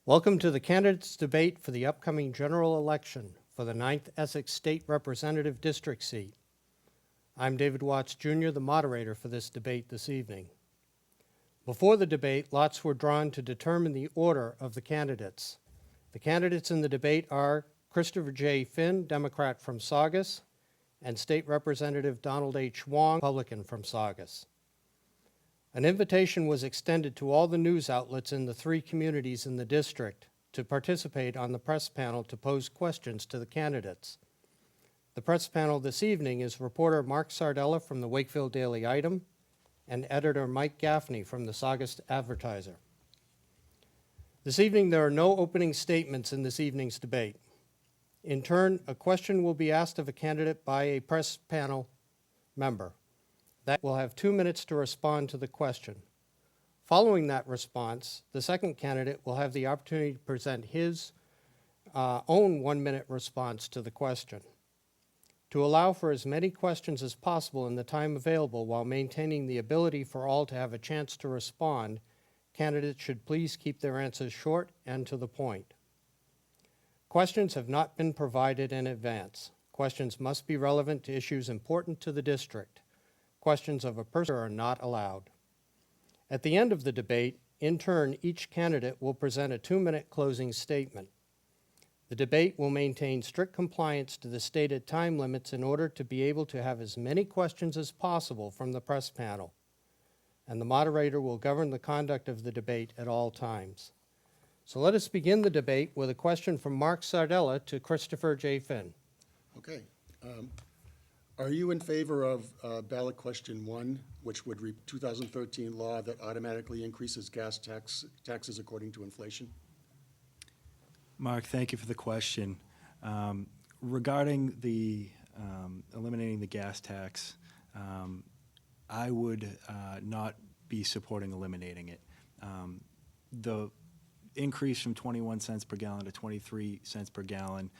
Welcome to the candidates' debate for the upcoming general election for the 9th Essex State Representative District seat. I'm David Watts, Jr., the moderator for this debate this evening. Before the debate, lots were drawn to determine the order of the candidates. The candidates in the debate are Christopher J. Finn, Democrat from Saugus, and State Representative Donald H. Wong, Republican from Saugus. An invitation was extended to all the news outlets in the three communities in the district to participate on the press panel to pose questions to the candidates. The press panel this evening is reporter Mark Sardella from the Wakefield Daily Item and editor Mike Gaffney from the Saugus Advertiser. This evening, there are no opening statements in this evening's debate. In turn, a question will be asked of a candidate by a press panel member. That will have 2 minutes to respond to the question. Following that response, the second candidate will have the opportunity to present his own 1-minute response to the question. To allow for as many questions as possible in the time available while maintaining the ability for all to have a chance to respond, candidates should please keep their answers short and to the point. Questions have not been provided in advance. Questions must be relevant to issues important to the district. Questions of a person are not allowed. At the end of the debate, in turn, each candidate will present a 2-minute closing statement. The debate will maintain strict compliance to the stated time limits in order to be able to have as many questions as possible from the press panel, and the moderator will govern the conduct of the debate at all times. So let us begin the debate with a question from Mark Sardella to Christopher J. Finn. Okay. Are you in favor of ballot question 1, which would read 2013 law that automatically increases gas taxes according to inflation? Mark, thank you for the question. Regarding the eliminating the gas tax, I would not be supporting eliminating it. The increase from 21 cents per gallon to 23 cents per gallon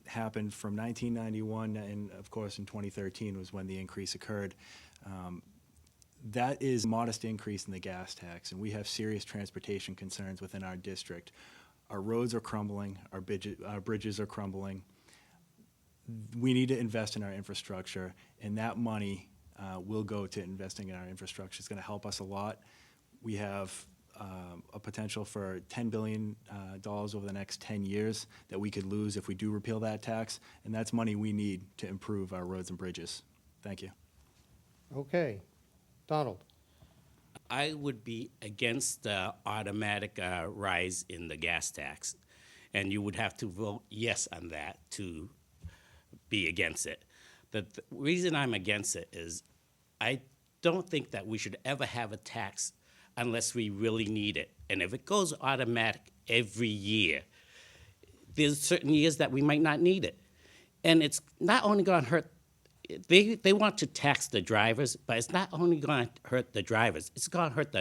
happened from 1991, and of course in 2013 was when the increase occurred. That is a modest increase in the gas tax, and we have serious transportation concerns within our district. Our roads are crumbling, our bridges are crumbling. We need to invest in our infrastructure, and that money will go to investing in our infrastructure. It's going to help us a lot. We have a potential for $10 billion over the next 10 years that we could lose if we do repeal that tax, and that's money we need to improve our roads and bridges. Thank you. Okay. Donald. I would be against the automatic rise in the gas tax, and you would have to vote yes on that to be against it. The reason I'm against it is I don't think that we should ever have a tax unless we really need it. And if it goes automatic every year, there's certain years that we might not need it. And it's not only going to hurt, they want to tax the drivers, but it's not only going to hurt the drivers, it's going to hurt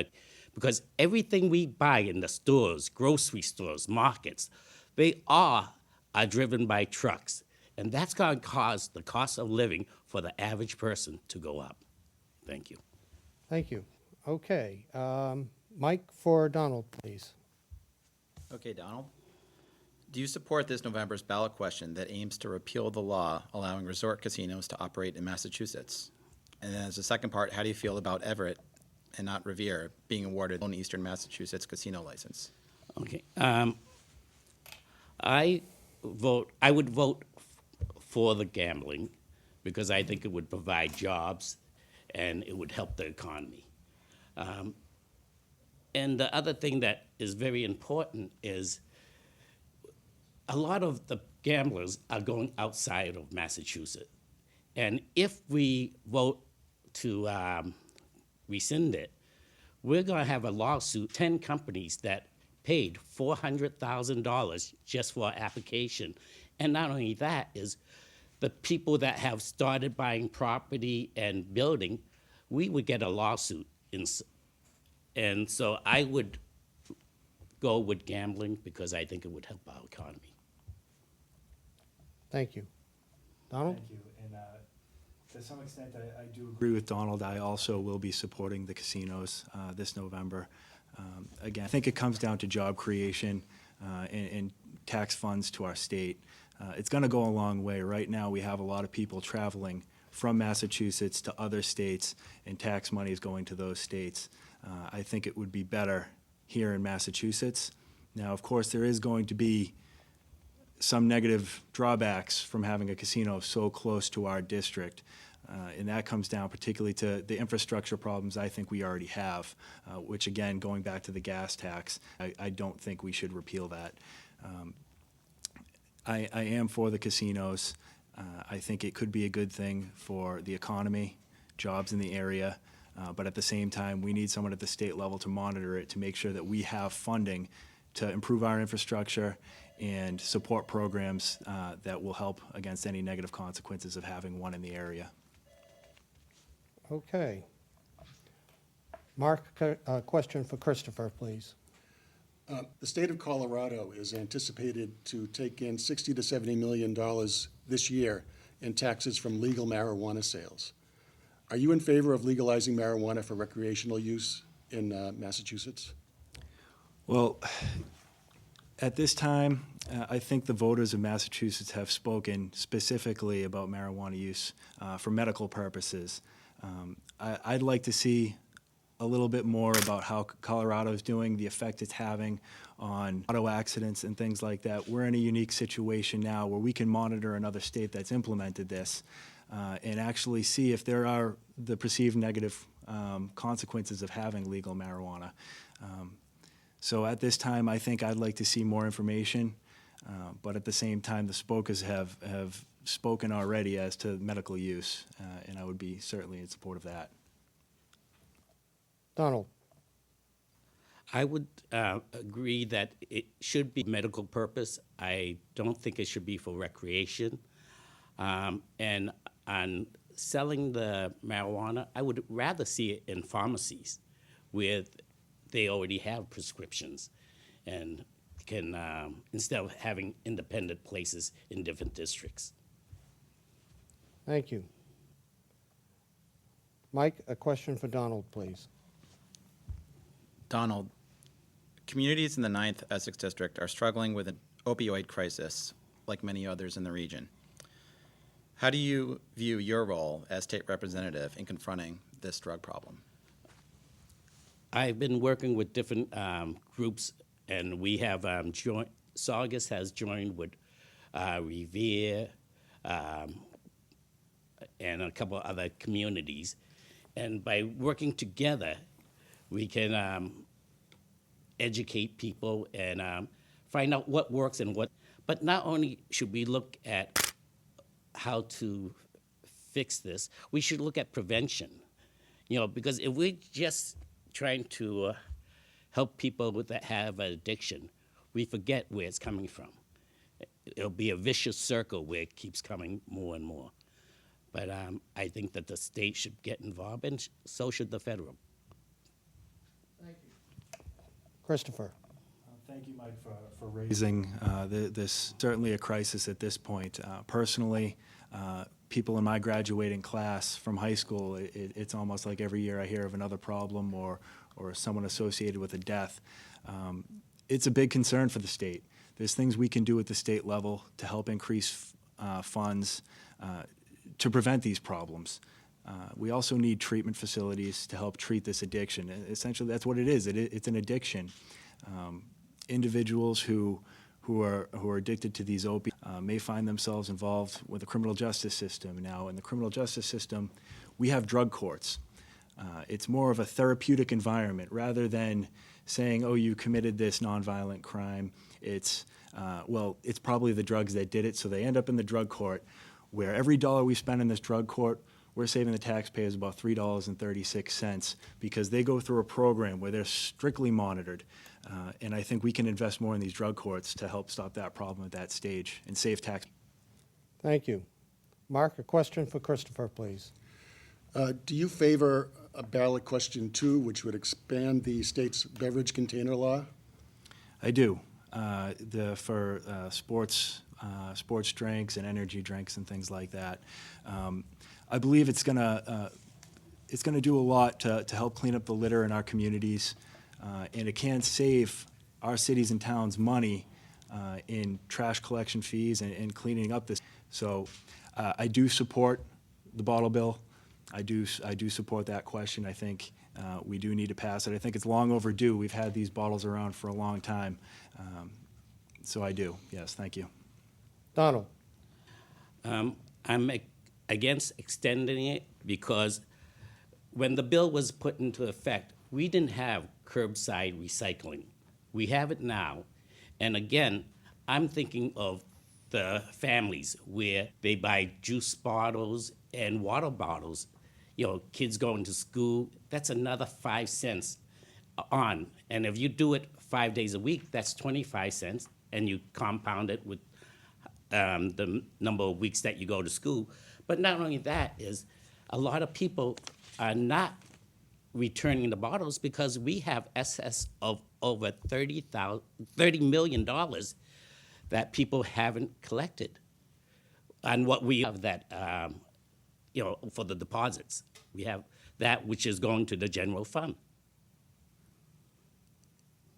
because everything we buy in the stores, grocery stores, markets, they are driven by trucks. And that's going to cause the cost of living for the average person to go up. Thank you. Thank you. Okay. Mike for Donald, please. Okay, Donald. Do you support this November's ballot question that aims to repeal the law allowing resort casinos to operate in Massachusetts? And then as a second part, how do you feel about Everett and not Revere being awarded an Eastern Massachusetts casino license? Okay. I would vote for the gambling because I think it would provide jobs and it would help the economy. And the other thing that is very important is a lot of the gamblers are going outside of Massachusetts. And if we vote to rescind it, we're going to have a lawsuit, 10 companies that paid $400,000 just for our application. And not only that is the people that have started buying property and building, we would get a lawsuit. And so I would go with gambling because I think it would help our economy. Thank you. Donald? Thank you. And to some extent, I do agree with Donald. I also will be supporting the casinos this November. Again, I think it comes down to job creation. and tax funds to our state. It's going to go a long way. Right now, we have a lot of people traveling from Massachusetts to other states, and tax money is going to those states. I think it would be better here in Massachusetts. Now, of course, there is going to be some negative drawbacks from having a casino so close to our district. And that comes down particularly to the infrastructure problems I think we already have, which again, going back to the gas tax, I don't think we should repeal that. I am for the casinos. I think it could be a good thing for the economy, jobs in the area, but at the same time, we need someone at the state level to monitor it to make sure that we have funding to improve our infrastructure and support programs that will help against any negative consequences of having one in the area. Okay. Mark, a question for Christopher, please. The state of Colorado is anticipated to take in $60 to $70 million this year in taxes from legal marijuana sales. Are you in favor of legalizing marijuana for recreational use in Massachusetts? Well, at this time, I think the voters of Massachusetts have spoken specifically about marijuana use for medical purposes. I'd like to see a little bit more about how Colorado is doing, the effect it's having on auto accidents and things like that. We're in a unique situation now where we can monitor another state that's implemented this and actually see if there are the perceived negative consequences of having legal marijuana. So at this time, I think I'd like to see more information, but at the same time, the spokers have spoken already as to medical use, and I would be certainly in support of that. Donald? I would agree that it should be medical purpose. I don't think it should be for recreation. And on selling the marijuana, I would rather see it in pharmacies where they already have prescriptions and can, instead of having independent places in different districts. Thank you. Mike, a question for Donald, please. Donald, communities in the 9th Essex District are struggling with an opioid crisis, like many others in the region. How do you view your role as state representative in confronting this drug problem? I've been working with different groups, and we have joined. Saugus has joined with Revere and a couple of other communities, and by working together, we can educate people and find out what works and what. But not only should we look at how to fix this, we should look at prevention. You know, because if we're just trying to help people that have an addiction, we forget where it's coming from. It'll be a vicious circle where it keeps coming more and more. But I think that the state should get involved, and so should the federal. Christopher? Thank you, Mike, for raising this, certainly a crisis at this point. Personally, people in my graduating class from high school, it's almost like every year I hear of another problem or someone associated with a death. It's a big concern for the state. There's things we can do at the state level to help increase funds to prevent these problems. We also need treatment facilities to help treat this addiction. And essentially, that's what it is. It's an addiction. Individuals who are addicted to these opiates may find themselves involved with the criminal justice system. Now, in the criminal justice system, we have drug courts. It's more of a therapeutic environment rather than saying, oh, you committed this nonviolent crime. It's probably the drugs that did it, so they end up in the drug court, where every dollar we spend in this drug court, we're saving the taxpayers about $3.36 because they go through a program where they're strictly monitored. And I think we can invest more in these drug courts to help stop that problem at that stage and save tax. Thank you. Mark, a question for Christopher, please. Do you favor a ballot question 2, which would expand the state's beverage container law? I do. For sports drinks and energy drinks and things like that. I believe it's gonna do a lot to help clean up the litter in our communities, and it can save our cities and towns money in trash collection fees and cleaning up this. So I do support the bottle bill. I do support that question. I think we do need to pass it. I think it's long overdue. We've had these bottles around for a long time. So I do, yes, thank you. Donald? I'm against extending it because when the bill was put into effect, we didn't have curbside recycling. We have it now. And again, I'm thinking of the families where they buy juice bottles and water bottles. You know, kids going to school, that's another 5 cents on. And if you do it 5 days a week, that's 25 cents, and you compound it with the number of weeks that you go to school. But not only that is a lot of people are not returning the bottles because we have excess of over $30 million that people haven't collected. And what we have that, for the deposits, we have that which is going to the general fund.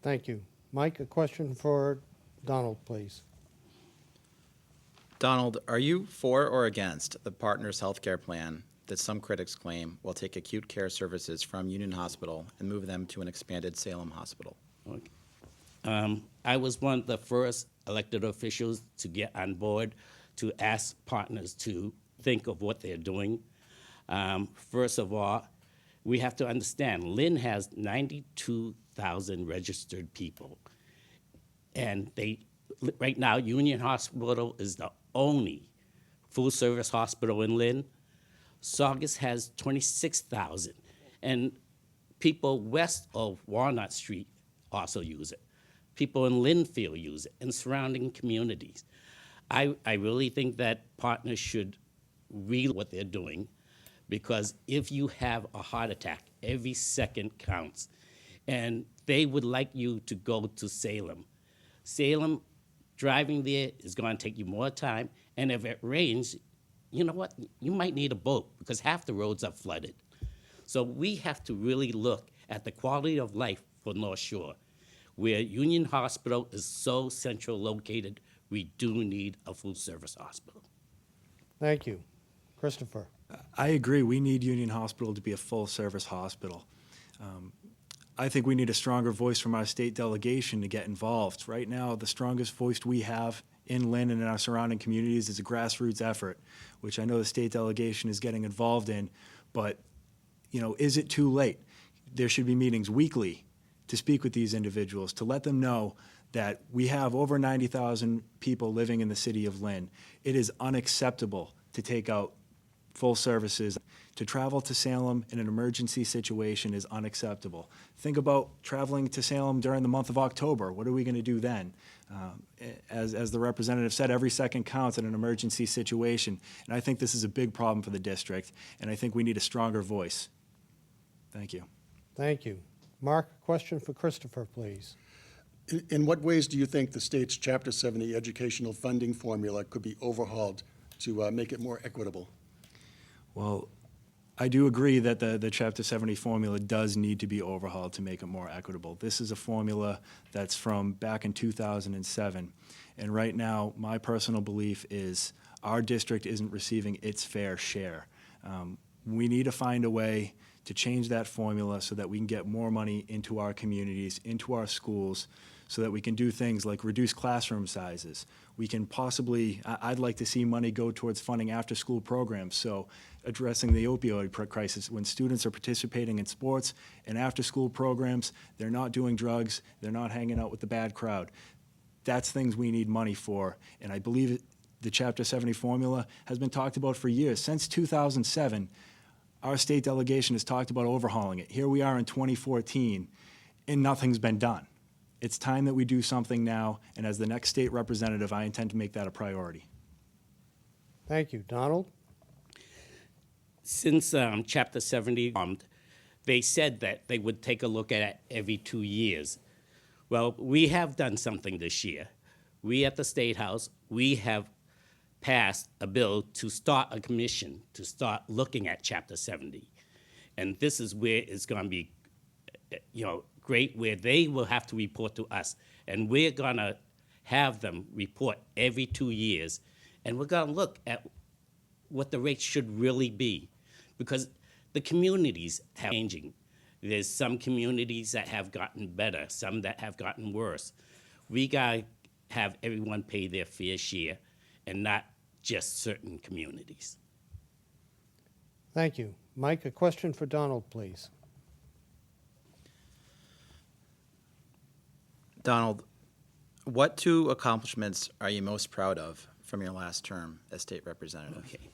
Thank you. Mike, a question for Donald, please. Donald, are you for or against the Partners Healthcare Plan that some critics claim will take acute care services from Union Hospital and move them to an expanded Salem Hospital? Okay. I was one of the first elected officials to get on board to ask partners to think of what they're doing. First of all, we have to understand Lynn has 92,000 registered people. And right now, Union Hospital is the only full-service hospital in Lynn. Saugus has 26,000. And people west of Walnut Street also use it. People in Lynnfield use it, and surrounding communities. I really think that partners should read what they're doing, because if you have a heart attack, every second counts. And they would like you to go to Salem. Salem, driving there is going to take you more time, and if it rains, you know what? You might need a boat because half the roads are flooded. So we have to really look at the quality of life for North Shore. Where Union Hospital is so central located, we do need a full-service hospital. Thank you. Christopher? I agree. We need Union Hospital to be a full-service hospital. I think we need a stronger voice from our state delegation to get involved. Right now, the strongest voice we have in Lynn and in our surrounding communities is a grassroots effort, which I know the state delegation is getting involved in. But, is it too late? There should be meetings weekly to speak with these individuals, to let them know that we have over 90,000 people living in the city of Lynn. It is unacceptable to take out full services. To travel to Salem in an emergency situation is unacceptable. Think about traveling to Salem during the month of October. What are we going to do then? As the representative said, every second counts in an emergency situation. And I think this is a big problem for the district, and I think we need a stronger voice. Thank you. Thank you. Mark, a question for Christopher, please. In what ways do you think the state's Chapter 70 educational funding formula could be overhauled to make it more equitable? Well, I do agree that the Chapter 70 formula does need to be overhauled to make it more equitable. This is a formula that's from back in 2007. And right now, my personal belief is our district isn't receiving its fair share. We need to find a way to change that formula so that we can get more money into our communities, into our schools, so that we can do things like reduce classroom sizes. We can possibly, I'd like to see money go towards funding after-school programs, so addressing the opioid crisis. When students are participating in sports and after-school programs, they're not doing drugs, they're not hanging out with the bad crowd. That's things we need money for, and I believe the Chapter 70 formula has been talked about for years. Since 2007, our state delegation has talked about overhauling it. Here we are in 2014, and nothing's been done. It's time that we do something now, and as the next state representative, I intend to make that a priority. Thank you. Donald? Since Chapter 70, they said that they would take a look at it every 2 years. Well, we have done something this year. We at the State House, we have passed a bill to start a commission to start looking at Chapter 70. And this is where it's going to be, great, where they will have to report to us. And we're going to have them report every 2 years, and we're going to look at what the rates should really be, because the communities have changing. There's some communities that have gotten better, some that have gotten worse. We got to have everyone pay their fair share and not just certain communities. Thank you. Mike, a question for Donald, please. Donald, what 2 accomplishments are you most proud of from your last term as state representative? Okay.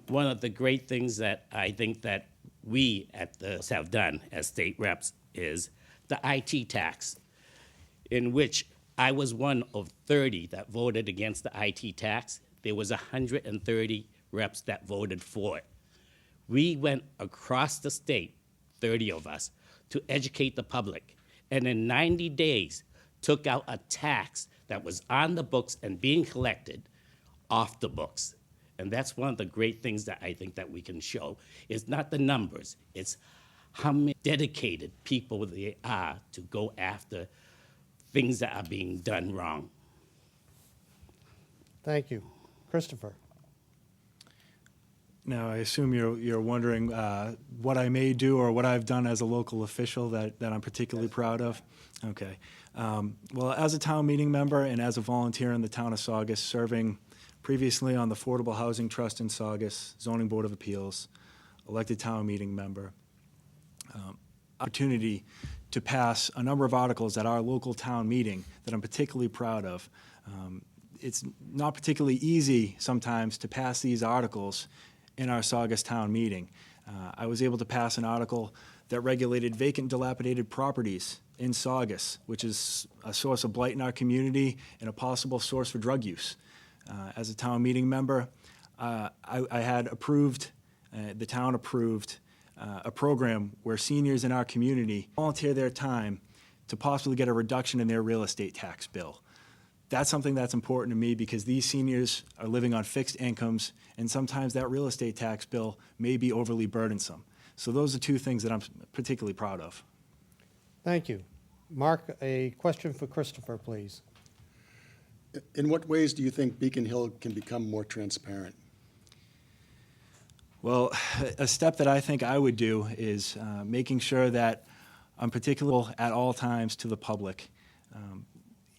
One of the great things that I think that we at the have done as state reps is the IT tax, in which I was one of 30 that voted against the IT tax. There was 130 reps that voted for it. We went across the state, 30 of us, to educate the public, and in 90 days took out a tax that was on the books and being collected off the books. And that's one of the great things that I think that we can show. It's not the numbers, it's how many dedicated people there are to go after things that are being done wrong. Thank you. Christopher? Now, I assume you're wondering what I may do or what I've done as a local official that I'm particularly proud of. Okay. Well, as a town meeting member and as a volunteer in the town of Saugus, serving previously on the Affordable Housing Trust in Saugus, Zoning Board of Appeals, elected town meeting member, opportunity to pass a number of articles at our local town meeting that I'm particularly proud of. It's not particularly easy sometimes to pass these articles in our Saugus town meeting. I was able to pass an article that regulated vacant, dilapidated properties in Saugus, which is a source of blight in our community and a possible source for drug use. As a town meeting member, I had approved, the town approved a program where seniors in our community volunteer their time to possibly get a reduction in their real estate tax bill. That's something that's important to me because these seniors are living on fixed incomes, and sometimes that real estate tax bill may be overly burdensome. So those are 2 things that I'm particularly proud of. Thank you. Mark, a question for Christopher, please. In what ways do you think Beacon Hill can become more transparent? Well, a step that I think I would do is making sure that I'm particular at all times to the public.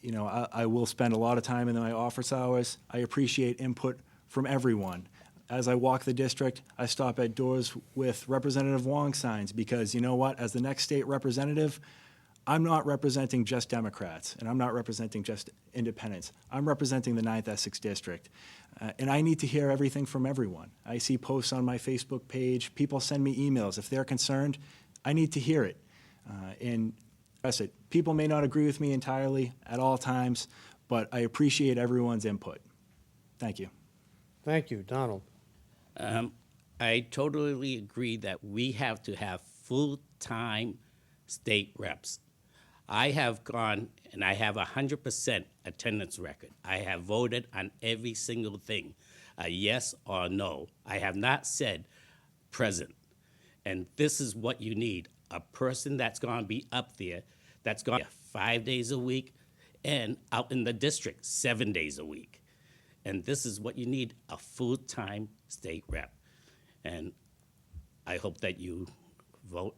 You know, I will spend a lot of time in my office hours. I appreciate input from everyone. As I walk the district, I stop at doors with Representative Wong signs because, you know what, as the next state representative, I'm not representing just Democrats, and I'm not representing just independents. I'm representing the 9th Essex District, and I need to hear everything from everyone. I see posts on my Facebook page. People send me emails. If they're concerned, I need to hear it. And express it. People may not agree with me entirely at all times, but I appreciate everyone's input. Thank you. Thank you. Donald? I totally agree that we have to have full-time state reps. I have gone and I have 100% attendance record. I have voted on every single thing, a yes or no. I have not said present. And this is what you need, a person that's going to be up there, that's going to be 5 days a week and out in the district 7 days a week. And this is what you need, a full-time state rep. And I hope that you vote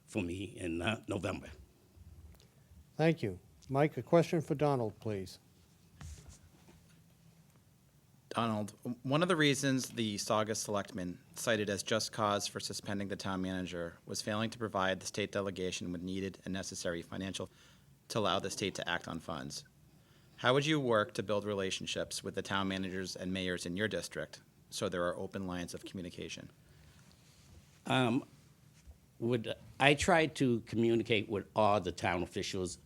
for me in November. Thank you. Mike, a question for Donald, please. Donald, one of the reasons the Saugus Selectmen cited as just cause for suspending the town manager was failing to provide the state delegation with needed and necessary financial to allow the state to act on funds. How would you work to build relationships with the town managers and mayors in your district so there are open lines of communication? I try to communicate with all the town officials,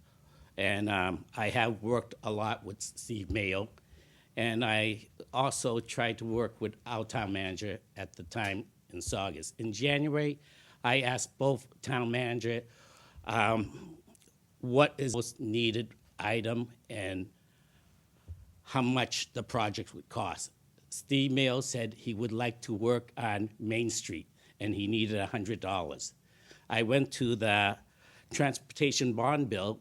and I have worked a lot with Steve Mayo, and I also tried to work with our town manager at the time in Saugus. In January, I asked both town manager what is the most needed item and how much the project would cost. Steve Mayo said he would like to work on Main Street, and he needed $100. I went to the transportation bond bill,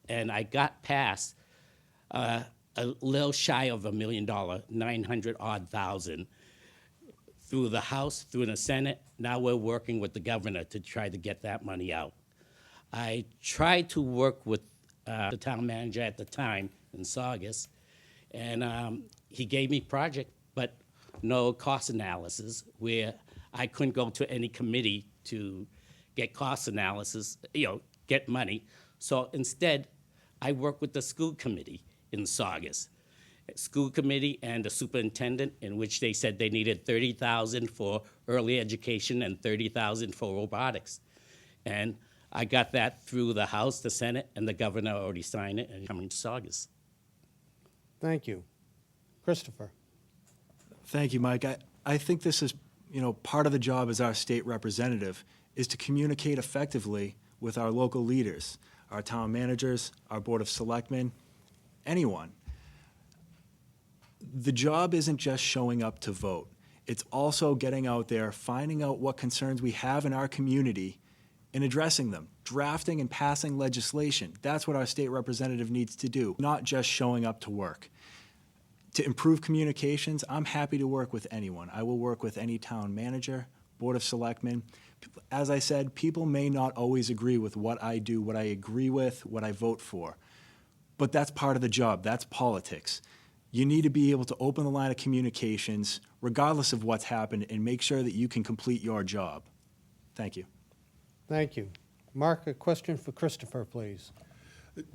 and I got past a little shy of $1 million, 900 odd thousand, through the House, through the Senate. Now we're working with the governor to try to get that money out. I tried to work with the town manager at the time in Saugus, and he gave me project, but no cost analysis, where I couldn't go to any committee to get cost analysis, get money. So instead, I worked with the school committee in Saugus. School committee and the superintendent, in which they said they needed $30,000 for early education and $30,000 for robotics. And I got that through the House, the Senate, and the governor already signed it and coming to Saugus. Thank you. Christopher? Thank you, Mike. I think this is, part of the job as our state representative is to communicate effectively with our local leaders, our town managers, our board of selectmen, anyone. The job isn't just showing up to vote. It's also getting out there, finding out what concerns we have in our community and addressing them, drafting and passing legislation. That's what our state representative needs to do, not just showing up to work. To improve communications, I'm happy to work with anyone. I will work with any town manager, board of selectmen. As I said, people may not always agree with what I do, what I agree with, what I vote for. But that's part of the job. That's politics. You need to be able to open the line of communications, regardless of what's happened, and make sure that you can complete your job. Thank you. Thank you. Mark, a question for Christopher, please.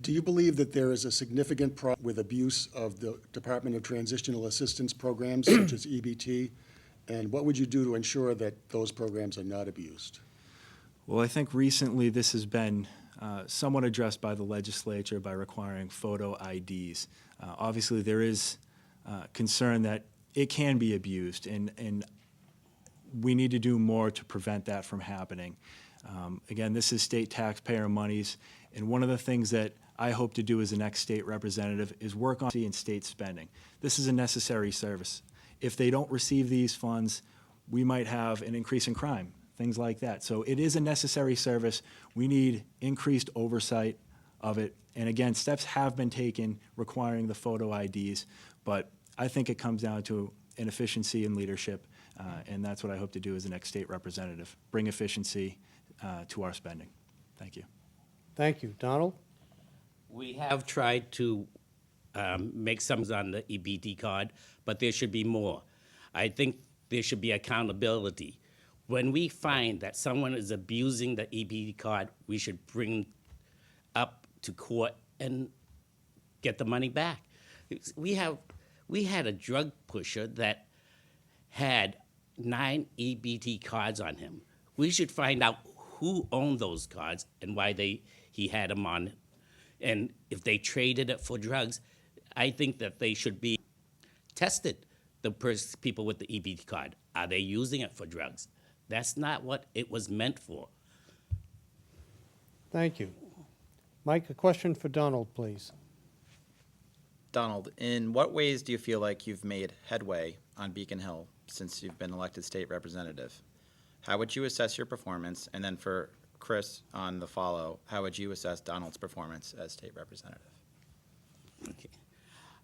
Do you believe that there is a significant problem with abuse of the Department of Transitional Assistance programs, such as EBT? And what would you do to ensure that those programs are not abused? Well, I think recently this has been somewhat addressed by the legislature by requiring photo IDs. Obviously, there is concern that it can be abused, and we need to do more to prevent that from happening. Again, this is state taxpayer monies, and one of the things that I hope to do as the next state representative is work on state spending. This is a necessary service. If they don't receive these funds, we might have an increase in crime, things like that. So it is a necessary service. We need increased oversight of it. And again, steps have been taken requiring the photo IDs, but I think it comes down to an efficiency in leadership, and that's what I hope to do as the next state representative, bring efficiency to our spending. Thank you. Thank you. Donald? We have tried to make some on the EBT card, but there should be more. I think there should be accountability. When we find that someone is abusing the EBT card, we should bring up to court and get the money back. We had a drug pusher that had 9 EBT cards on him. We should find out who owned those cards and why he had them on. And if they traded it for drugs, I think that they should be tested, the people with the EBT card. Are they using it for drugs? That's not what it was meant for. Thank you. Mike, a question for Donald, please. Donald, in what ways do you feel like you've made headway on Beacon Hill since you've been elected state representative? How would you assess your performance? And then for Chris on the follow, how would you assess Donald's performance as state representative? Okay.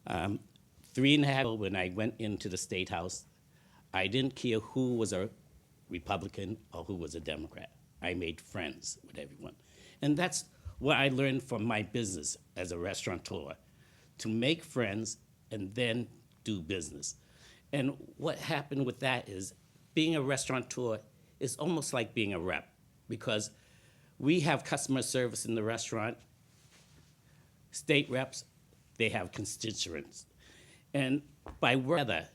3.5 when I went into the State House, I didn't care who was a Republican or who was a Democrat. I made friends with everyone. And that's what I learned from my business as a restaurateur, to make friends and then do business. And what happened with that is being a restaurateur is almost like being a rep, because we have customer service in the restaurant. State reps, they have constituents. And by weather,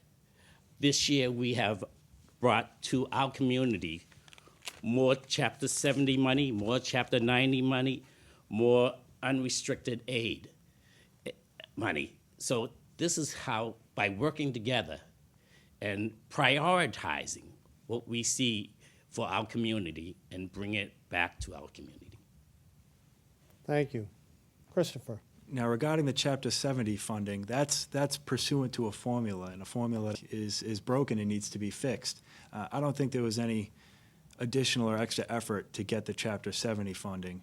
this year we have brought to our community more Chapter 70 money, more Chapter 90 money, more unrestricted aid money. So this is how, by working together and prioritizing what we see for our community and bring it back to our community. Thank you. Christopher? Now, regarding the Chapter 70 funding, that's pursuant to a formula, and a formula is broken and needs to be fixed. I don't think there was any additional or extra effort to get the Chapter 70 funding.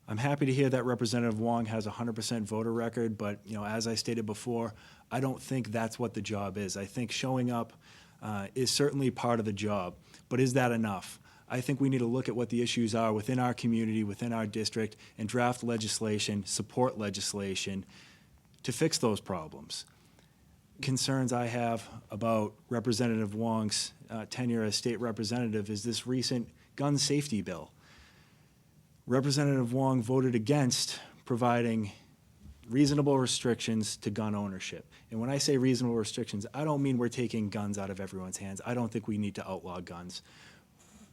I'm happy to hear that Representative Wong has a 100% voter record, but as I stated before, I don't think that's what the job is. I think showing up is certainly part of the job, but is that enough? I think we need to look at what the issues are within our community, within our district, and draft legislation, support legislation to fix those problems. Concerns I have about Representative Wong's tenure as state representative is this recent gun safety bill. Representative Wong voted against providing reasonable restrictions to gun ownership. And when I say reasonable restrictions, I don't mean we're taking guns out of everyone's hands. I don't think we need to outlaw guns.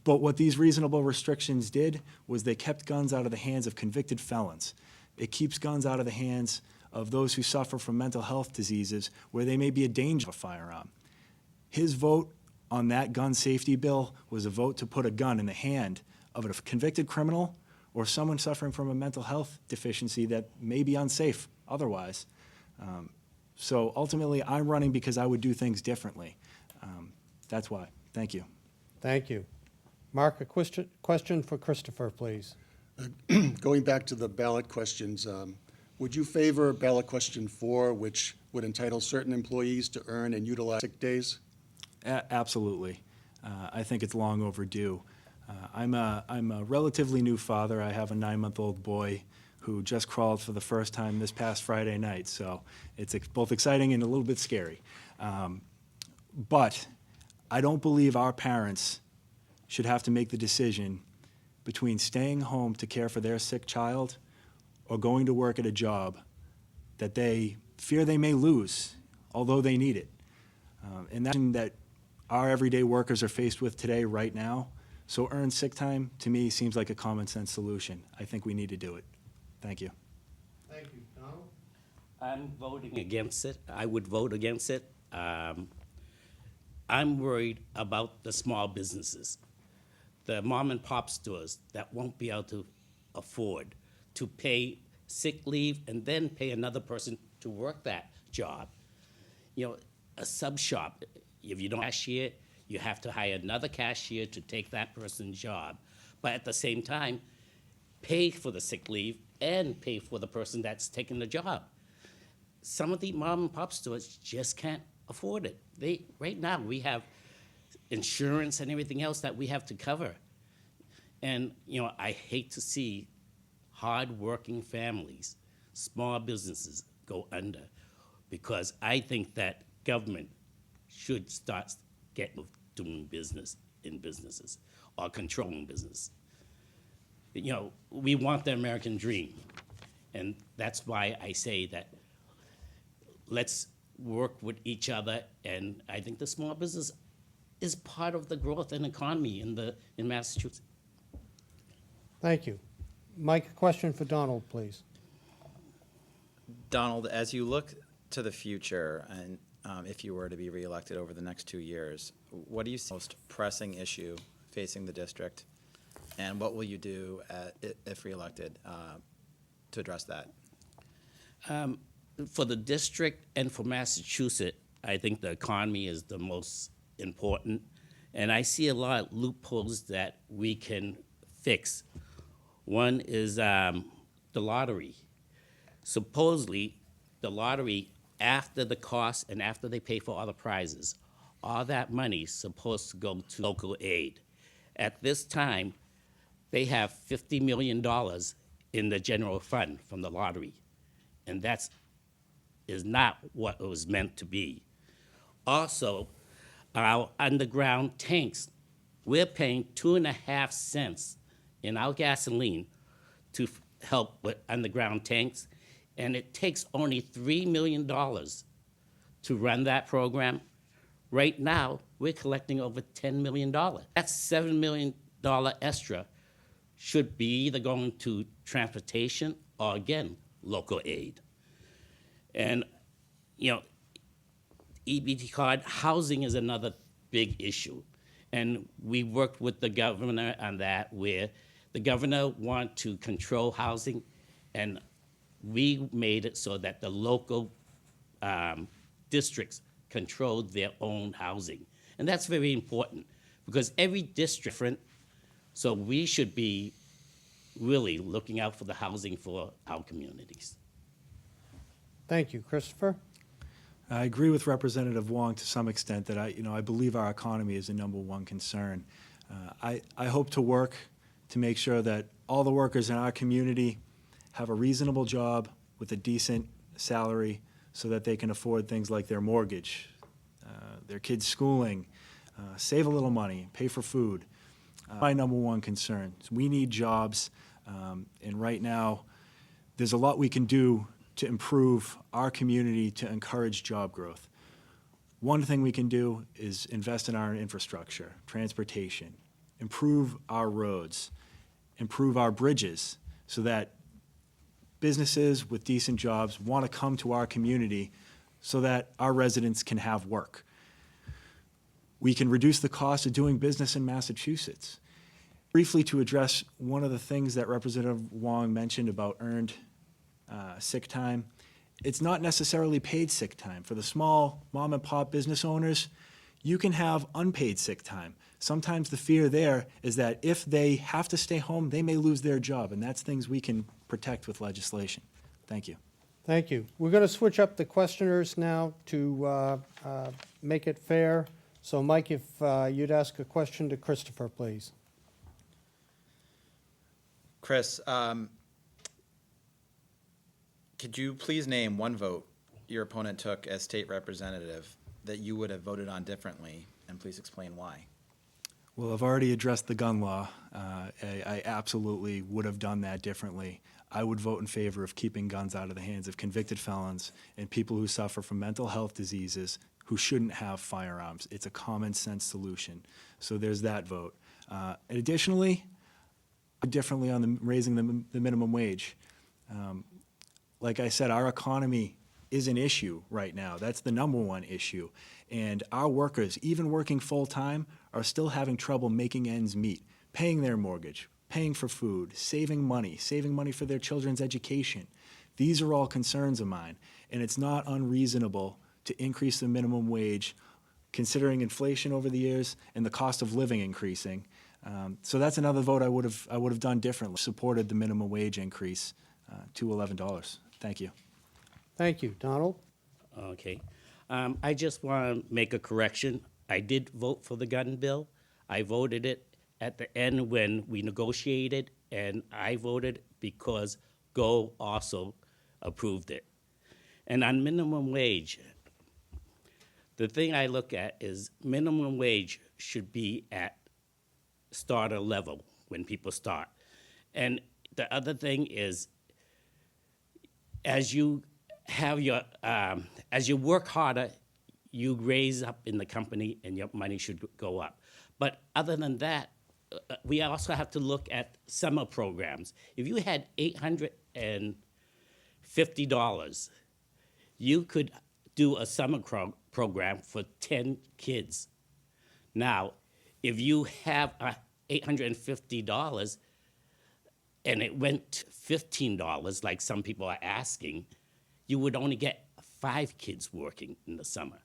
But what these reasonable restrictions did was they kept guns out of the hands of convicted felons. It keeps guns out of the hands of those who suffer from mental health diseases where they may be a danger of a firearm. His vote on that gun safety bill was a vote to put a gun in the hand of a convicted criminal or someone suffering from a mental health deficiency that may be unsafe otherwise. So ultimately, I'm running because I would do things differently. That's why. Thank you. Thank you. Mark, a question for Christopher, please. Going back to the ballot questions, would you favor ballot question 4, which would entitle certain employees to earn and utilize sick days? Absolutely. I think it's long overdue. I'm a relatively new father. I have a 9-month-old boy who just crawled for the first time this past Friday night, so it's both exciting and a little bit scary. But I don't believe our parents should have to make the decision between staying home to care for their sick child or going to work at a job that they fear they may lose, although they need it. And that our everyday workers are faced with today, right now. So earned sick time, to me, seems like a common sense solution. I think we need to do it. Thank you. Thank you. Donald? I'm voting against it. I would vote against it. I'm worried about the small businesses, the mom and pop stores that won't be able to afford to pay sick leave and then pay another person to work that job. A sub shop, if you don't cashier, you have to hire another cashier to take that person's job. But at the same time, pay for the sick leave and pay for the person that's taking the job. Some of the mom and pop stores just can't afford it. Right now, we have insurance and everything else that we have to cover. And, I hate to see hard-working families, small businesses go under, because I think that government should start doing business in businesses or controlling business. We want the American dream, and that's why I say that let's work with each other, and I think the small business is part of the growth and economy in Massachusetts. Thank you. Mike, a question for Donald, please. Donald, as you look to the future, and if you were to be reelected over the next 2 years, what do you see the most pressing issue facing the district, and what will you do if reelected to address that? For the district and for Massachusetts, I think the economy is the most important, and I see a lot of loopholes that we can fix. One is the lottery. Supposedly, the lottery, after the cost and after they pay for all the prizes, all that money is supposed to go to local aid. At this time, they have $50 million in the general fund from the lottery, and that is not what it was meant to be. Also, our underground tanks, we're paying 2.5 cents in our gasoline to help with underground tanks, and it takes only $3 million to run that program. Right now, we're collecting over $10 million. That's $7 million extra should be either going to transportation or, again, local aid. And, EBT card, housing is another big issue. And we worked with the governor on that, where the governor wanted to control housing, and we made it so that the local districts controlled their own housing. And that's very important, because every district is different, so we should be really looking out for the housing for our communities. Thank you. Christopher? I agree with Representative Wong to some extent that I believe our economy is the number one concern. I hope to work to make sure that all the workers in our community have a reasonable job with a decent salary so that they can afford things like their mortgage, their kids' schooling, save a little money, pay for food. My number one concern is we need jobs, and right now there's a lot we can do to improve our community to encourage job growth. One thing we can do is invest in our infrastructure, transportation, improve our roads, improve our bridges so that businesses with decent jobs want to come to our community so that our residents can have work. We can reduce the cost of doing business in Massachusetts. Briefly, to address one of the things that Representative Wong mentioned about earned sick time, it's not necessarily paid sick time. For the small mom and pop business owners, you can have unpaid sick time. Sometimes the fear there is that if they have to stay home, they may lose their job, and that's things we can protect with legislation. Thank you. Thank you. We're going to switch up the questioners now to make it fair. So, Mike, if you'd ask a question to Christopher, please. Chris, could you please name one vote your opponent took as state representative that you would have voted on differently, and please explain why? Well, I've already addressed the gun law. I absolutely would have done that differently. I would vote in favor of keeping guns out of the hands of convicted felons and people who suffer from mental health diseases who shouldn't have firearms. It's a common sense solution. So there's that vote. And additionally, differently on raising the minimum wage. Like I said, our economy is an issue right now. That's the number one issue. And our workers, even working full-time, are still having trouble making ends meet, paying their mortgage, paying for food, saving money for their children's education. These are all concerns of mine, and it's not unreasonable to increase the minimum wage considering inflation over the years and the cost of living increasing. So that's another vote I would have done differently. Supported the minimum wage increase to $11. Thank you. Thank you. Donald? Okay. I just want to make a correction. I did vote for the gun bill. I voted it at the end when we negotiated, and I voted because Go also approved it. And on minimum wage, the thing I look at is minimum wage should be at starter level when people start. And the other thing is, as you have your, as you work harder, you raise up in the company and your money should go up. But other than that, we also have to look at summer programs. If you had $850, you could do a summer program for 10 kids. Now, if you have $850 and it went to $15, like some people are asking, you would only get 5 kids working in the summer.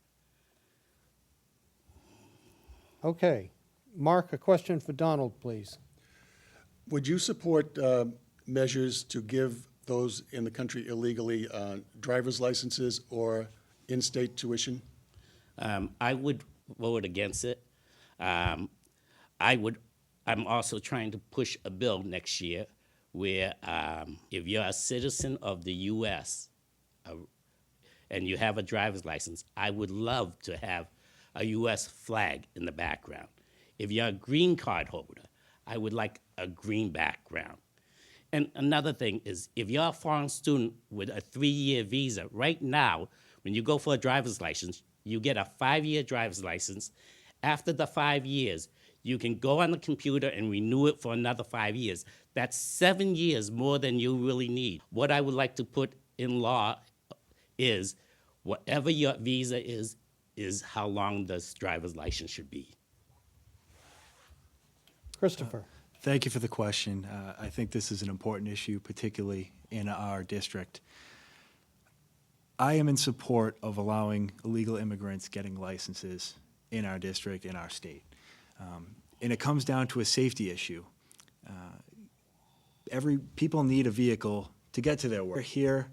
Okay. Mark, a question for Donald, please. Would you support measures to give those in the country illegally driver's licenses or in-state tuition? I would vote against it. I'm also trying to push a bill next year where if you're a citizen of the U.S. And you have a driver's license, I would love to have a U.S. flag in the background. If you're a green card holder, I would like a green background. And another thing is, if you're a foreign student with a 3-year visa, right now, when you go for a driver's license, you get a 5-year driver's license. After the 5 years, you can go on the computer and renew it for another 5 years. That's 7 years more than you really need. What I would like to put in law is whatever your visa is how long this driver's license should be. Christopher? Thank you for the question. I think this is an important issue, particularly in our district. I am in support of allowing illegal immigrants getting licenses in our district, in our state. And it comes down to a safety issue. People need a vehicle to get to their work. They're here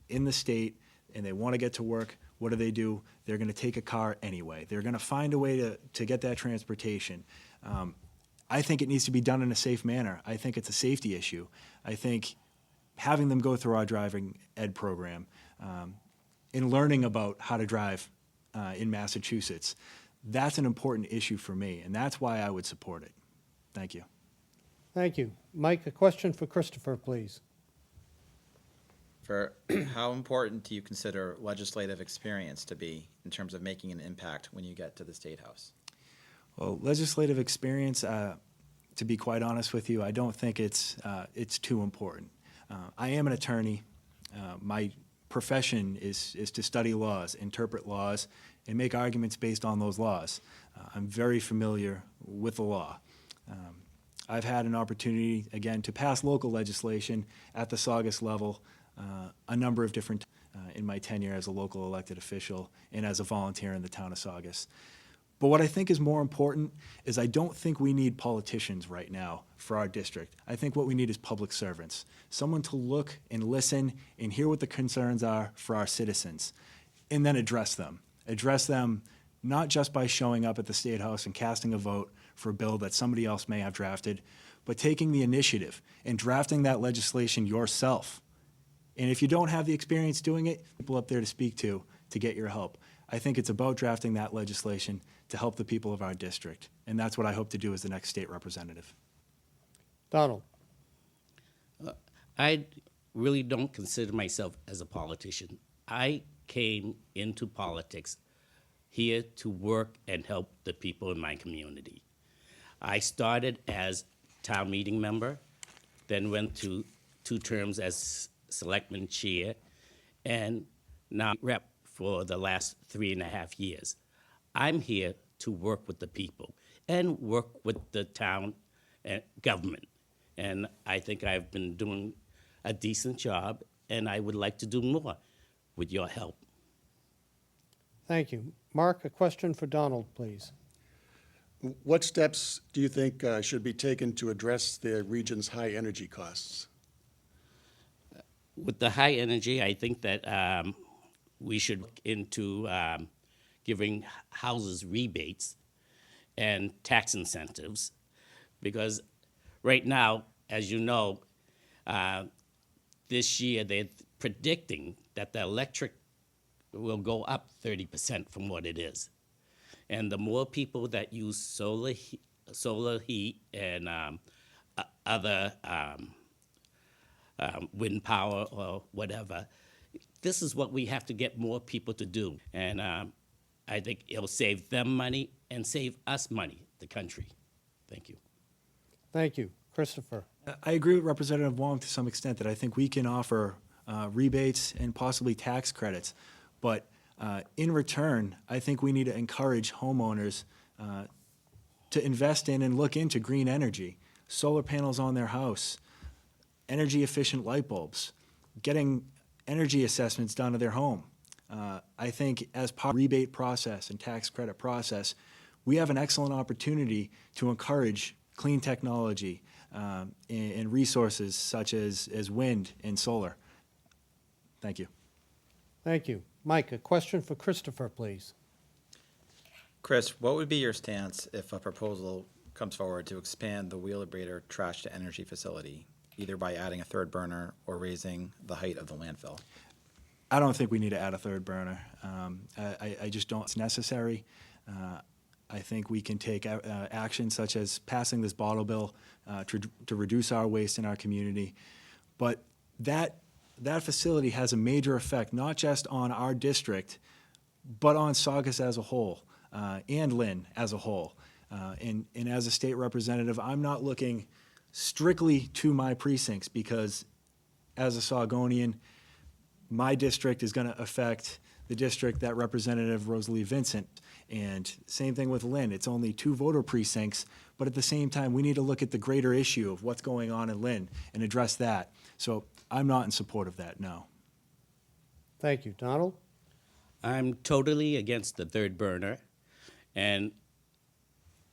in the state and they want to get to work. What do? They're going to take a car anyway. They're going to find a way to get that transportation. I think it needs to be done in a safe manner. I think it's a safety issue. I think having them go through our driving ed program and learning about how to drive in Massachusetts, that's an important issue for me, and that's why I would support it. Thank you. Thank you. Mike, a question for Christopher, please. For how important do you consider legislative experience to be in terms of making an impact when you get to the State House? Well, legislative experience, to be quite honest with you, I don't think it's too important. I am an attorney. My profession is to study laws, interpret laws, and make arguments based on those laws. I'm very familiar with the law. I've had an opportunity, again, to pass local legislation at the Saugus level a number of different in my tenure as a local elected official and as a volunteer in the town of Saugus. But what I think is more important is I don't think we need politicians right now for our district. I think what we need is public servants, someone to look and listen and hear what the concerns are for our citizens, and then address them. Address them not just by showing up at the State House and casting a vote for a bill that somebody else may have drafted, but taking the initiative and drafting that legislation yourself. And if you don't have the experience doing it, people up there to speak to get your help. I think it's about drafting that legislation to help the people of our district. And that's what I hope to do as the next state representative. Donald. I really don't consider myself as a politician. I came into politics here to work and help the people in my community. I started as town meeting member, then went to 2 terms as selectman chair, and now rep for the last 3.5 years. I'm here to work with the people and work with the town and government. And I think I've been doing a decent job, and I would like to do more with your help. Thank you. Mark, a question for Donald, please. What steps do you think should be taken to address the region's high energy costs? With the high energy, I think that we should look into giving houses rebates and tax incentives, because right now, as you know, this year they're predicting that the electric will go up 30% from what it is. And the more people that use solar heat and other wind power or whatever, this is what we have to get more people to do. And I think it'll save them money and save us money, the country. Thank you. Thank you. Christopher. I agree with Representative Wong to some extent that I think we can offer rebates and possibly tax credits. But in return, I think we need to encourage homeowners to invest in and look into green energy, solar panels on their house, energy efficient light bulbs, getting energy assessments done to their home. I think as part of the rebate process and tax credit process, we have an excellent opportunity to encourage clean technology and resources such as wind and solar. Thank you. Thank you. Mike, a question for Christopher, please. Chris, what would be your stance if a proposal comes forward to expand the Wheelabrator trash to energy facility, either by adding a 3rd burner or raising the height of the landfill? I don't think we need to add a 3rd burner. I just don't think it's necessary. I think we can take action such as passing this bottle bill to reduce our waste in our community. But that facility has a major effect, not just on our district, but on Saugus as a whole, and Lynn as a whole. And as a state representative, I'm not looking strictly to my precincts, because as a Saugonian, my district is going to affect the district that Representative Rosalie Vincent. And same thing with Lynn. It's only 2 voter precincts, but at the same time, we need to look at the greater issue of what's going on in Lynn and address that. So I'm not in support of that, no. Thank you. Donald? I'm totally against the 3rd burner, and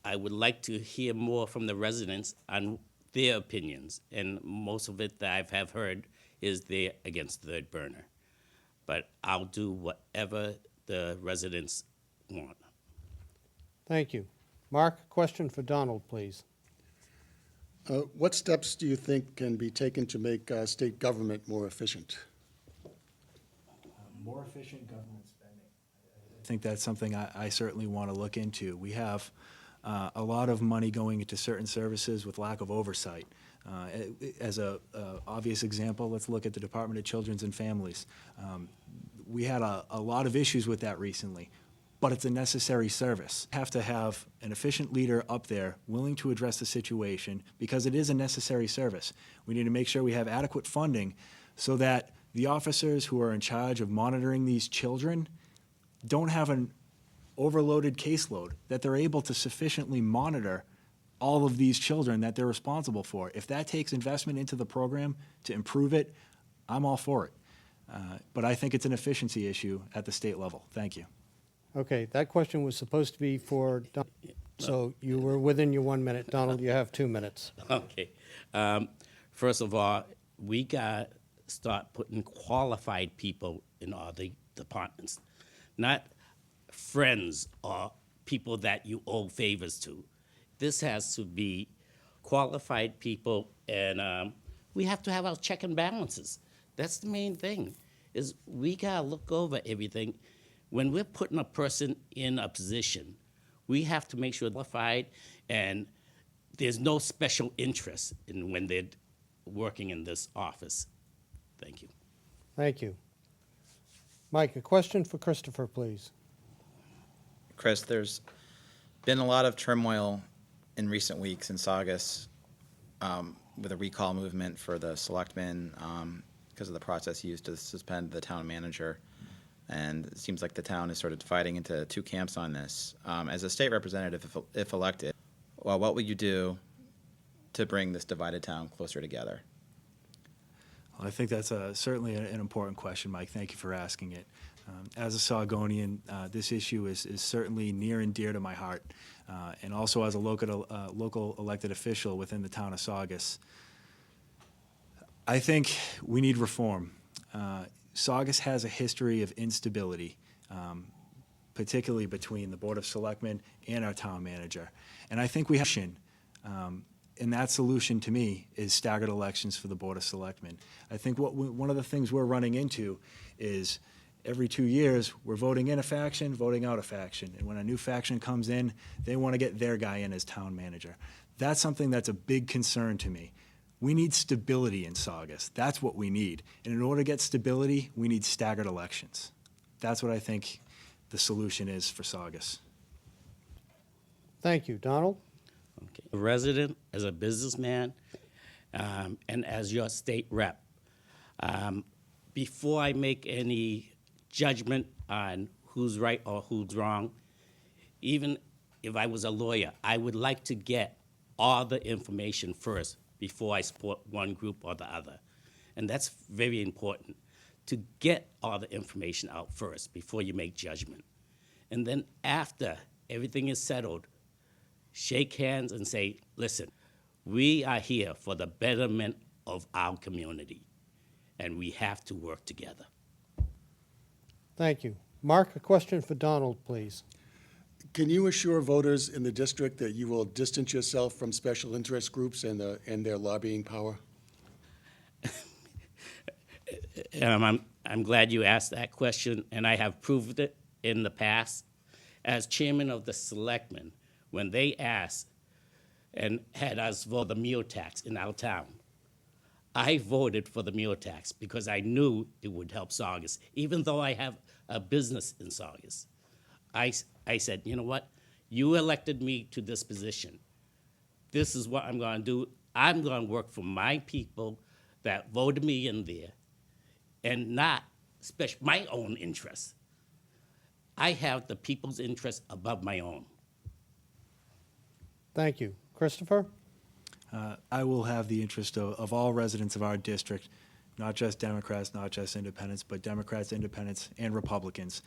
I would like to hear more from the residents on their opinions, and most of it that I have heard is they're against the third burner. But I'll do whatever the residents want. Thank you. Mark, a question for Donald, please. What steps do you think can be taken to make state government more efficient? More efficient government spending. I think that's something I certainly want to look into. We have a lot of money going into certain services with lack of oversight. As a obvious example, let's look at the Department of Children's and Families. We had a lot of issues with that recently, but it's a necessary service. Have to have an efficient leader up there willing to address the situation because it is a necessary service. We need to make sure we have adequate funding so that the officers who are in charge of monitoring these children don't have an overloaded caseload, that they're able to sufficiently monitor all of these children that they're responsible for. If that takes investment into the program to improve it, I'm all for it. But I think it's an efficiency issue at the state level. Thank you. Okay, that question was supposed to be for Donald, so you were within your 1 minute. Donald, you have 2 minutes. Okay. First of all, we got to start putting qualified people in all the departments, not friends or people that you owe favors to. This has to be qualified people, and we have to have our check and balances. That's the main thing, is we got to look over everything. When we're putting a person in a position, we have to make sure they're qualified and there's no special interest in when they're working in this office. Thank you. Thank you. Mike, a question for Christopher, please. Chris, there's been a lot of turmoil in recent weeks in Saugus with a recall movement for the selectmen because of the process used to suspend the town manager. And it seems like the town is sort of dividing into two camps on this. As a state representative, if elected, well, what will you do to bring this divided town closer together? Well, I think that's certainly an important question, Mike. Thank you for asking it. As a Saugonian, this issue is certainly near and dear to my heart, and also as a local elected official within the town of Saugus. I think we need reform. Saugus has a history of instability, particularly between the Board of Selectmen and our town manager. And I think we have and that solution to me is staggered elections for the Board of Selectmen. I think one of the things we're running into is every 2 years we're voting in a faction, voting out a faction. And when a new faction comes in, they want to get their guy in as town manager. That's something that's a big concern to me. We need stability in Saugus. That's what we need. And in order to get stability, we need staggered elections. That's what I think the solution is for Saugus. Thank you. Donald? Okay. A resident, as a businessman, and as your state rep, before I make any judgment on who's right or who's wrong, even if I was a lawyer, I would like to get all the information first before I support one group or the other. And that's very important, to get all the information out first before you make judgment. And then after everything is settled, shake hands and say, listen, we are here for the betterment of our community, and we have to work together. Thank you. Mark, a question for Donald, please. Can you assure voters in the district that you will distance yourself from special interest groups and their lobbying power? I'm glad you asked that question, and I have proved it in the past. As chairman of the selectmen, when they asked and had us vote the meal tax in our town, I voted for the meal tax because I knew it would help Saugus, even though I have a business in Saugus. I said, you know what? You elected me to this position. This is what I'm going to do. I'm going to work for my people that voted me in there and not my own interests. I have the people's interests above my own. Thank you. Christopher? I will have the interest of all residents of our district, not just Democrats, not just independents, but Democrats, independents, and Republicans,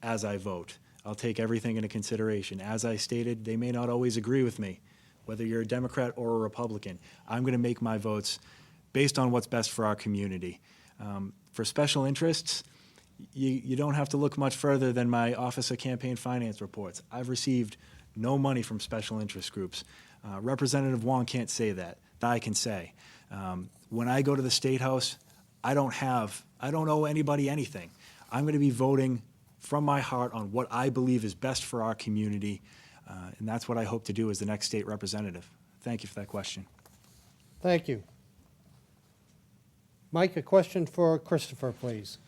as I vote. I'll take everything into consideration. As I stated, they may not always agree with me, Whether you're a Democrat or a Republican, I'm going to make my votes based on what's best for our community. For special interests, you don't have to look much further than my Office of Campaign Finance reports. I've received no money from special interest groups. Representative Wong can't say that. I can say. When I go to the State House, I don't owe anybody anything. I'm going to be voting from my heart on what I believe is best for our community, and that's what I hope to do as the next state representative. Thank you for that question. Thank you. Mike, a question for Christopher, please.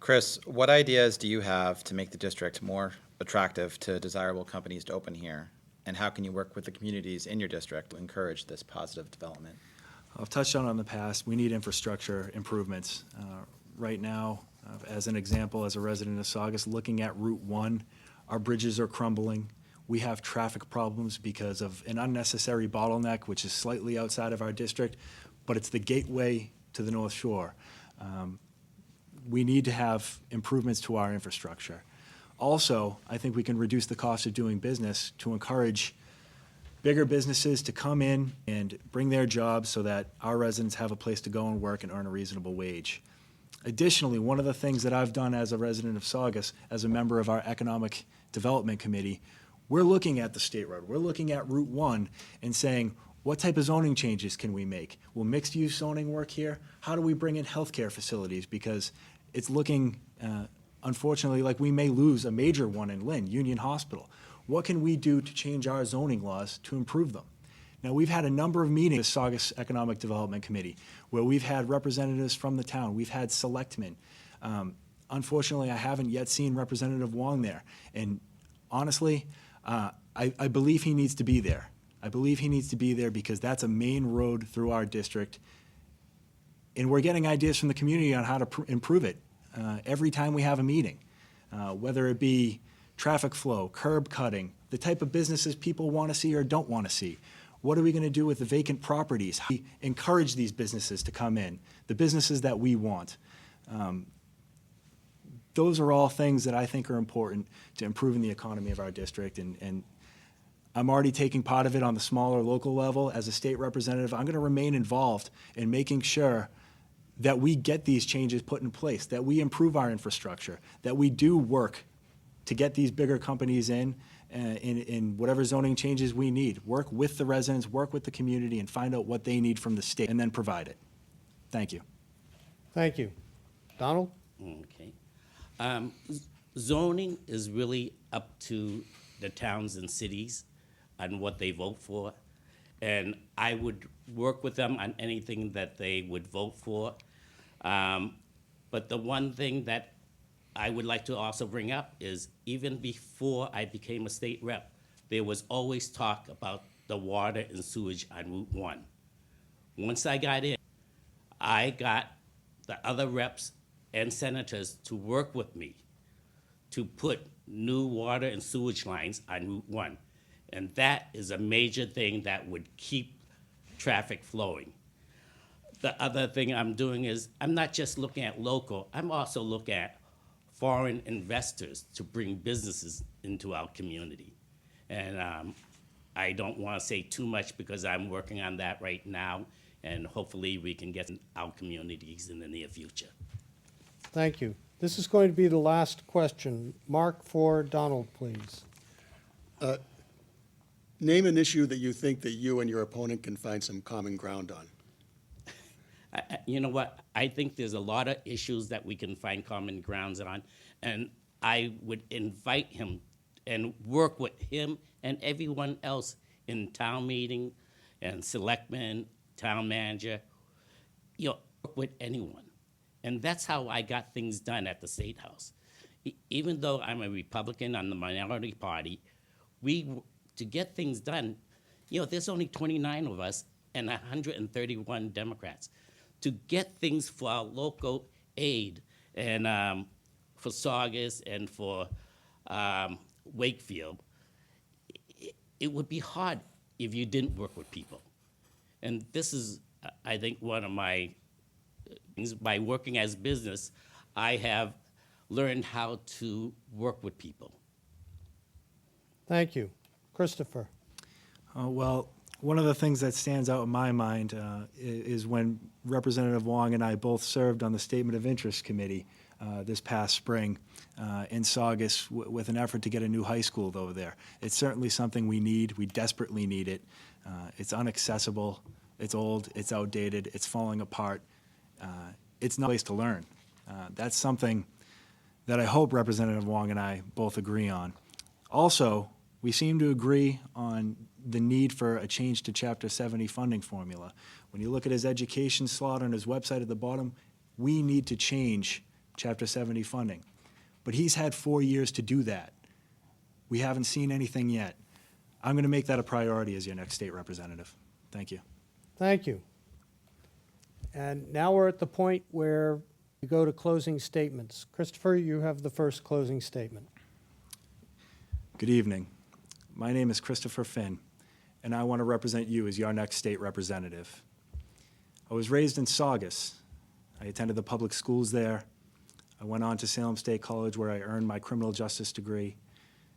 Chris, what ideas do you have to make the district more attractive to desirable companies to open here? And how can you work with the communities in your district to encourage this positive development? I've touched on it in the past. We need infrastructure improvements. Right now, as an example, as a resident of Saugus, looking at Route 1, our bridges are crumbling. We have traffic problems because of an unnecessary bottleneck, which is slightly outside of our district, but it's the gateway to the North Shore. We need to have improvements to our infrastructure. Also, I think we can reduce the cost of doing business to encourage bigger businesses to come in and bring their jobs so that our residents have a place to go and work and earn a reasonable wage. Additionally, one of the things that I've done as a resident of Saugus, as a member of our Economic Development Committee, we're looking at the state road. We're looking at Route 1 and saying, what type of zoning changes can we make? Will mixed-use zoning work here? How do we bring in healthcare facilities? Because it's looking, unfortunately, like we may lose a major one in Lynn, Union Hospital. What can we do to change our zoning laws to improve them? Now, we've had a number of meetings with the Saugus Economic Development Committee where we've had representatives from the town. We've had selectmen. Unfortunately, I haven't yet seen Representative Wong there. And honestly, I believe he needs to be there. I believe he needs to be there because that's a main road through our district. And we're getting ideas from the community on how to improve it every time we have a meeting, whether it be traffic flow, curb cutting, the type of businesses people want to see or don't want to see. What are we going to do with the vacant properties? How do we encourage these businesses to come in, the businesses that we want? Those are all things that I think are important to improving the economy of our district. And I'm already taking part of it on the smaller local level. As a state representative, I'm going to remain involved in making sure that we get these changes put in place, that we improve our infrastructure, that we do work to get these bigger companies in whatever zoning changes we need. Work with the residents, work with the community, and find out what they need from the state, and then provide it. Thank you. Thank you. Donald? Okay. Zoning is really up to the towns and cities on what they vote for. And I would work with them on anything that they would vote for. But the one thing that I would like to also bring up is even before I became a state rep, there was always talk about the water and sewage on Route 1. Once I got in, I got the other reps and senators to work with me to put new water and sewage lines on Route 1. And that is a major thing that would keep traffic flowing. The other thing I'm doing is I'm not just looking at local, I'm also looking at foreign investors to bring businesses into our community. And I don't want to say too much because I'm working on that right now, and hopefully we can get in our communities in the near future. Thank you. This is going to be the last question. Mark for Donald, please. Name an issue that you think that you and your opponent can find some common ground on. You know what? I think there's a lot of issues that we can find common grounds on, and I would invite him and work with him and everyone else in town meeting and selectmen, town manager, work with anyone. And that's how I got things done at the State House. Even though I'm a Republican on the minority party, to get things done, there's only 29 of us and 131 Democrats. To get things for our local aid and for Saugus and for Wakefield, it would be hard if you didn't work with people. And this is, I think, one of my things. By working as business, I have learned how to work with people. Thank you. Christopher? Well, one of the things that stands out in my mind is when Representative Wong and I both served on the Statement of Interest Committee this past spring in Saugus with an effort to get a new high school over there. It's certainly something we need. We desperately need it. It's inaccessible. It's old. It's outdated. It's falling apart. It's not a place to learn. That's something that I hope Representative Wong and I both agree on. Also, we seem to agree on the need for a change to Chapter 70 funding formula. When you look at his education slot on his website at the bottom, we need to change Chapter 70 funding. But he's had 4 years to do that. We haven't seen anything yet. I'm going to make that a priority as your next state representative. Thank you. Thank you. And now we're at the point where we go to closing statements. Christopher, you have the first closing statement. Good evening. My name is Christopher Finn, and I want to represent you as your next state representative. I was raised in Saugus. I attended the public schools there. I went on to Salem State College, where I earned my criminal justice degree.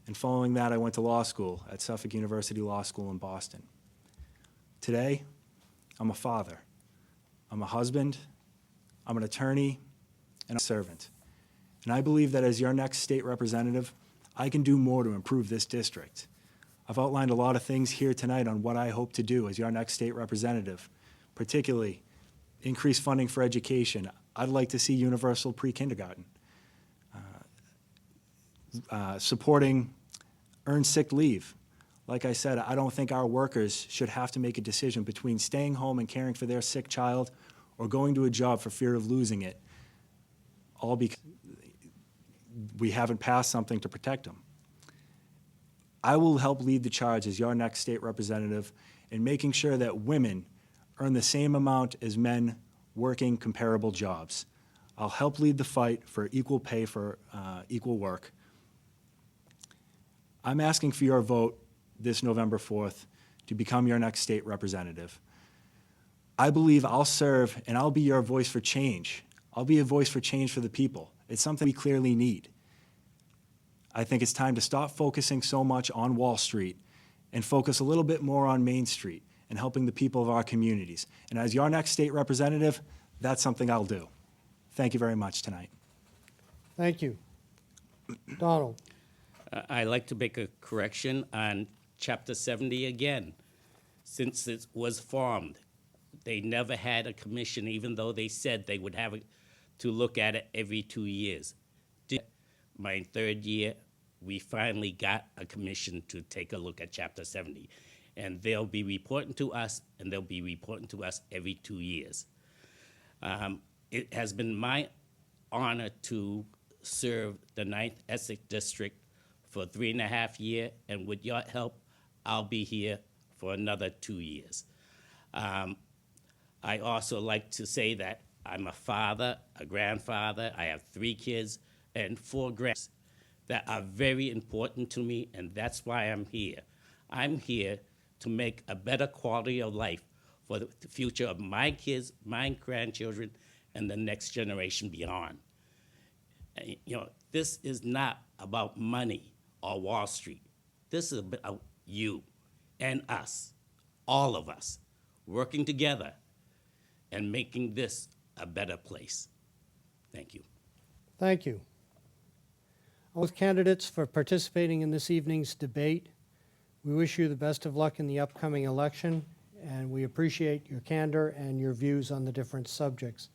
And following that, I went to law school at Suffolk University Law School in Boston. Today, I'm a father. I'm a husband. I'm an attorney and a servant. And I believe that as your next state representative, I can do more to improve this district. I've outlined a lot of things here tonight on what I hope to do as your next state representative, particularly increase funding for education. I'd like to see universal pre-kindergarten, supporting earned sick leave. Like I said, I don't think our workers should have to make a decision between staying home and caring for their sick child or going to a job for fear of losing it, all because we haven't passed something to protect them. I will help lead the charge as your next state representative in making sure that women earn the same amount as men working comparable jobs. I'll help lead the fight for equal pay for equal work. I'm asking for your vote this November 4th to become your next state representative. I believe I'll serve and I'll be your voice for change. I'll be a voice for change for the people. It's something we clearly need. I think it's time to stop focusing so much on Wall Street and focus a little bit more on Main Street and helping the people of our communities. And as your next state representative, that's something I'll do. Thank you very much tonight. Thank you. Donald? I'd like to make a correction on Chapter 70 again. Since it was formed, they never had a commission, even though they said they would have to look at it every 2 years. My third year, we finally got a commission to take a look at Chapter 70. And they'll be reporting to us, and they'll be reporting to us every 2 years. It has been my honor to serve the 9th Essex District for 3.5 years, and with your help, I'll be here for another 2 years. I also like to say that I'm a father, a grandfather. I have 3 kids and 4 grands that are very important to me, and that's why I'm here. I'm here to make a better quality of life for the future of my kids, my grandchildren, and the next generation beyond. You know, this is not about money or Wall Street. This is about you and us, all of us, working together and making this a better place. Thank you. Thank you. Both candidates for participating in this evening's debate. We wish you the best of luck in the upcoming election, and we appreciate your candor and your views on the different subjects.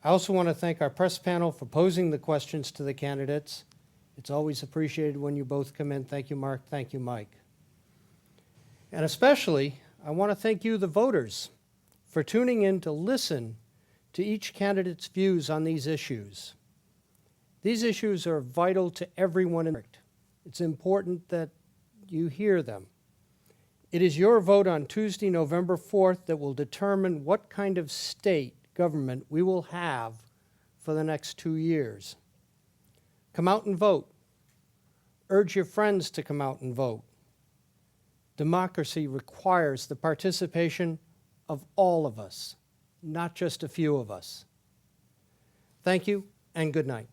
I also want to thank our press panel for posing the questions to the candidates. It's always appreciated when you both come in. Thank you, Mark. Thank you, Mike. And especially, I want to thank you, the voters, for tuning in to listen to each candidate's views on these issues. These issues are vital to everyone in the district. It's important that you hear them. It is your vote on Tuesday, November 4th, that will determine what kind of state government we will have for the next 2 years. Come out and vote. Urge your friends to come out and vote. Democracy requires the participation of all of us, not just a few of us. Thank you, and good night.